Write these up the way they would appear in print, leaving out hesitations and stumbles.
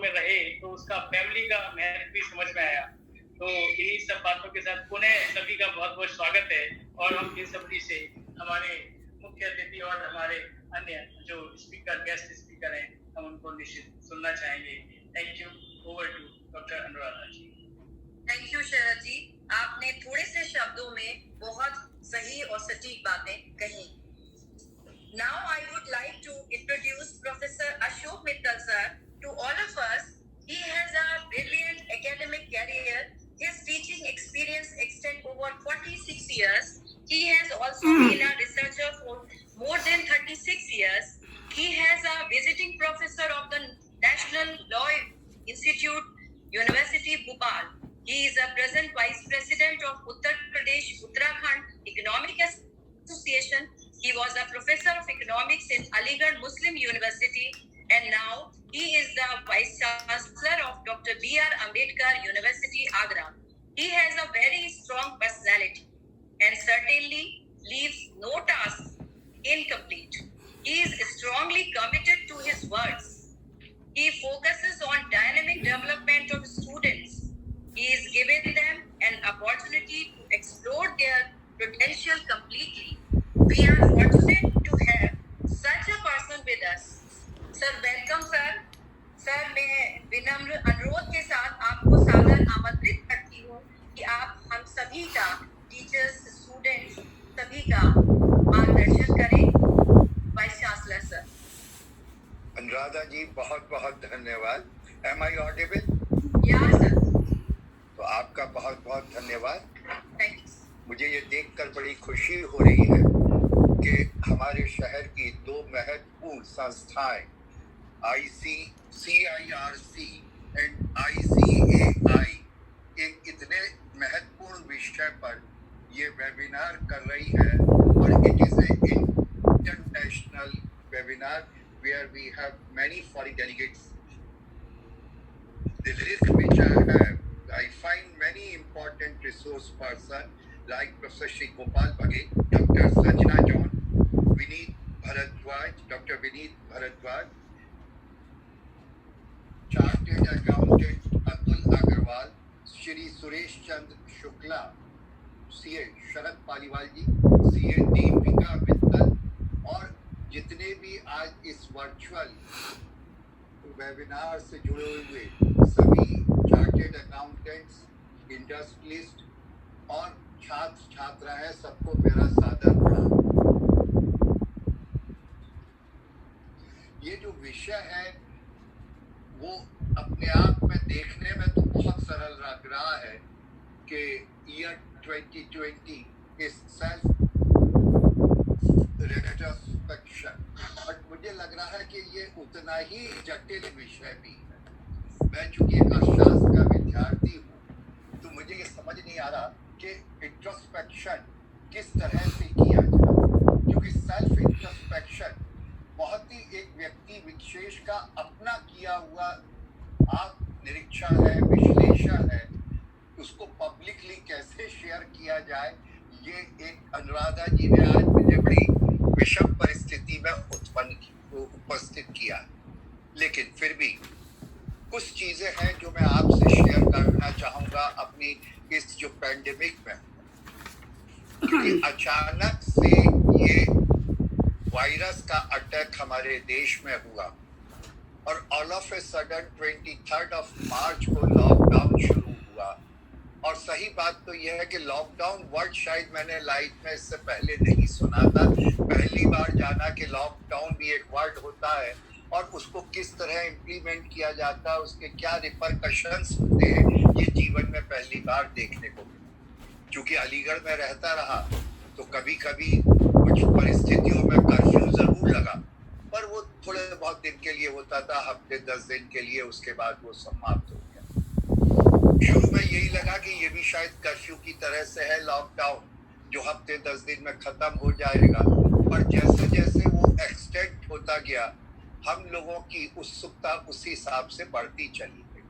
में रहे तो उसका फैमिली का महत्व भी समझ में आया। तो इन्हीं सब बातों के साथ पुनः सभी का बहुत बहुत स्वागत है और हम इन सभी से हमारे मुख्य अतिथि और हमारे अन्य जो स्पीकर गेस्ट स्पीकर हैं हम उनको निश्चित सुनना चाहेंगे। Thank you. Over to doctor Anuradha ji. Thank you Sharad ji, आपने थोड़े से शब्दों में बहुत सही और सटीक बातें कही। Now I would like to introduce Professor Ashok Mittal sir to all of us. He has a brilliant academic career. His teaching experience extends over 46 years. He has also been a researcher for more than 36 years. He has a visiting professor of the National Law Institute, University Bhopal. He is a present Vice President of Uttar Pradesh Uttarakhand Economic Association. He was a professor of economics in Aligarh Muslim University and now he is the Vice Chancellor of Dr. B.R. Ambedkar University, Agra. He has a very strong personality and certainly leaves no task incomplete. He is strongly committed to his words. He focuses on dynamic development of students. He is giving them an opportunity to explore their potential completely. We are fortunate to have such a person with us. Sir, welcome sir. Sir, मैं विनम्र अनुरोध के साथ आपको सादर आमंत्रित करती हूँ कि आप हम सभी का टीचर्स, स्टूडेंट्स सभी का मार्गदर्शन करें। Vice chancellor sir. Anuradha ji बहुत बहुत धन्यवाद। Am I audible? या सर। तो आपका बहुत बहुत धन्यवाद। Thank you. मुझे ये देखकर बड़ी खुशी हो रही है कि हमारे शहर की दो महत्वपूर्ण संस्थाएं CIRC एंड ICAI एक इतने महत्वपूर्ण विषय पर ये वेबिनार कर रही है और it is a international webinar where we have many foreign delegates. The list which I find many important resource person like Professor Shri Gopal Bagel, Dr. Sanjana John, Dr. Vineet Bharadwaj, Chartered Accountant Atul Agarwal, Shri Suresh Chandra Shukla, CA Sharad Paliwal जी, CA Deepika Mittal और जितने भी आज इस virtual webinar से जुड़े हुए सभी चार्टेड अकाउंटेंट्स, इंडस्ट्रियलिस्ट और छात्र छात्राएं सबको मेरा सादर प्रणाम। ये जो विषय है वो अपने आप में देखने में तो बहुत सरल लग रहा है कि year 2020 is self retrospection, but मुझे लग रहा है कि ये उतना ही जटिल विषय भी है। मैं चूंकि एक अर्थशास्त्र का विद्यार्थी हूँ तो मुझे ये समझ नहीं आ रहा कि इंट्रोस्पेक्शन किस तरह से किया जाए, क्योंकि सेल्फ इंट्रोस्पेक्शन बहुत ही एक व्यक्ति विशेष का अपना किया हुआ आप निरीक्षण है, विश्लेषण है, उसको पब्लिकली कैसे शेयर किया जाए, ये एक अनुराधा जी ने आज मुझे बड़ी विषम परिस्थिति में उपस्थित किया। लेकिन फिर भी कुछ चीजें हैं जो मैं आपसे शेयर करना चाहूंगा अपनी इस जो पैंडेमिक में, क्योंकि अचानक से ये वायरस का अटैक हमारे देश में हुआ और ऑल ऑफ ए सडन 23 मार्च को लॉकडाउन शुरू हुआ। और सही बात तो यह है कि लॉकडाउन वर्ड शायद मैंने लाइफ में इससे पहले नहीं सुना था। पहली बार जाना कि लॉकडाउन भी एक वर्ड होता है और उसको किस तरह इम्प्लीमेंट किया जाता है, उसके क्या रिपरकशंस होते हैं, ये जीवन में पहली बार देखने को मिला। क्योंकि अलीगढ़ में रहता रहा तो कभी कभी कुछ परिस्थितियों में कर्फ्यू जरूर लगा, पर वो थोड़े बहुत दिन के लिए होता था, हफ्ते 10 दिन के लिए, उसके बाद वो समाप्त हो गया। शुरू में यही लगा कि ये भी शायद कर्फ्यू की तरह से है लॉकडाउन, जो हफ्ते 10 दिन में खत्म हो जाएगा। पर जैसे जैसे वो एक्सटेंड होता गया, हम लोगों की उत्सुकता उसी हिसाब से बढ़ती चली गई।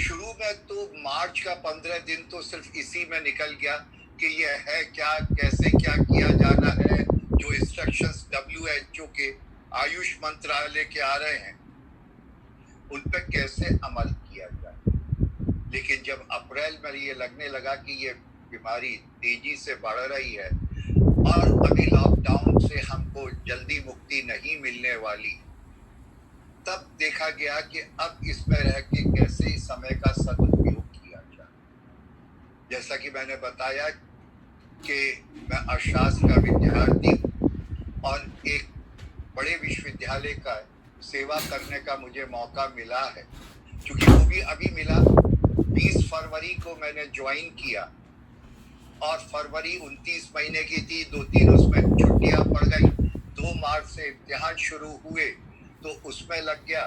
शुरू में तो मार्च का 15 दिन तो सिर्फ इसी में निकल गया कि ये है क्या, कैसे क्या किया जाना है, जो इंस्ट्रक्शंस WHO के आयुष मंत्रालय के आ रहे हैं। उन पर कैसे अमल किया जाए। लेकिन जब अप्रैल में ये लगने लगा कि ये बीमारी तेजी से बढ़ रही है और अभी लॉकडाउन से हमको जल्दी मुक्ति नहीं मिलने वाली, तब देखा गया कि अब इसमें रह के कैसे इस समय का सदुपयोग किया जाए। जैसा कि मैंने बताया कि मैं अर्थशास्त्र का विद्यार्थी हूँ और एक बड़े विश्वविद्यालय का सेवा करने का मुझे मौका मिला है, क्योंकि वो भी अभी मिला। 20 फरवरी को मैंने ज्वाइन किया और फरवरी 29 महीने की थी, 2-3 उसमें छुट्टियां पड़ गई। 2 मार्च से इम्तिहान शुरू हुए तो उसमें लग गया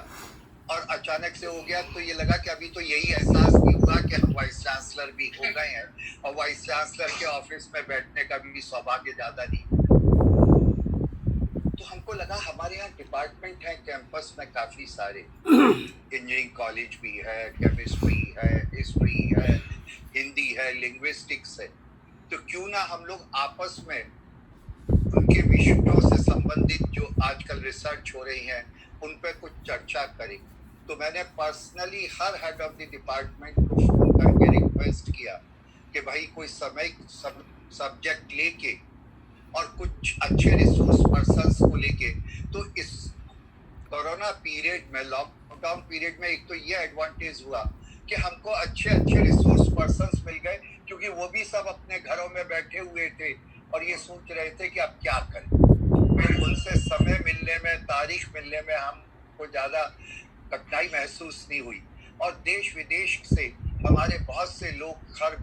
और अचानक से हो गया। तो ये लगा कि अभी तो यही एहसास नहीं हुआ कि हम वाइस चांसलर भी हो गए हैं और वाइस चांसलर के ऑफिस में बैठने का भी सौभाग्य ज्यादा नहीं। तो हमको लगा हमारे यहाँ डिपार्टमेंट है कैंपस में काफी सारे, इंजीनियरिंग कॉलेज भी है, केमिस्ट्री है, हिस्ट्री है, हिंदी है, लिंग्विस्टिक्स है, तो क्यों ना हम लोग आपस में उनके विषयों से संबंधित जो आजकल रिसर्च हो रही है उन पर कुछ चर्चा करें। तो मैंने personally her head of the department को फोन करके रिक्वेस्ट किया कि भाई कोई समय सब्जेक्ट लेके और कुछ अच्छे रिसोर्स पर्सन्स को लेके। तो इस कोरोना पीरियड में, लॉकडाउन पीरियड में, एक तो ये एडवांटेज हुआ कि हमको अच्छे अच्छे रिसोर्स पर्सन्स मिल गए, क्योंकि वो भी सब अपने घरों में बैठे हुए थे और ये सोच रहे थे कि अब क्या करें। फिर उनसे समय मिलने में, तारीख मिलने में हमको ज़्यादा कठिनाई महसूस नहीं हुई और देश विदेश से हमारे बहुत से लोग घर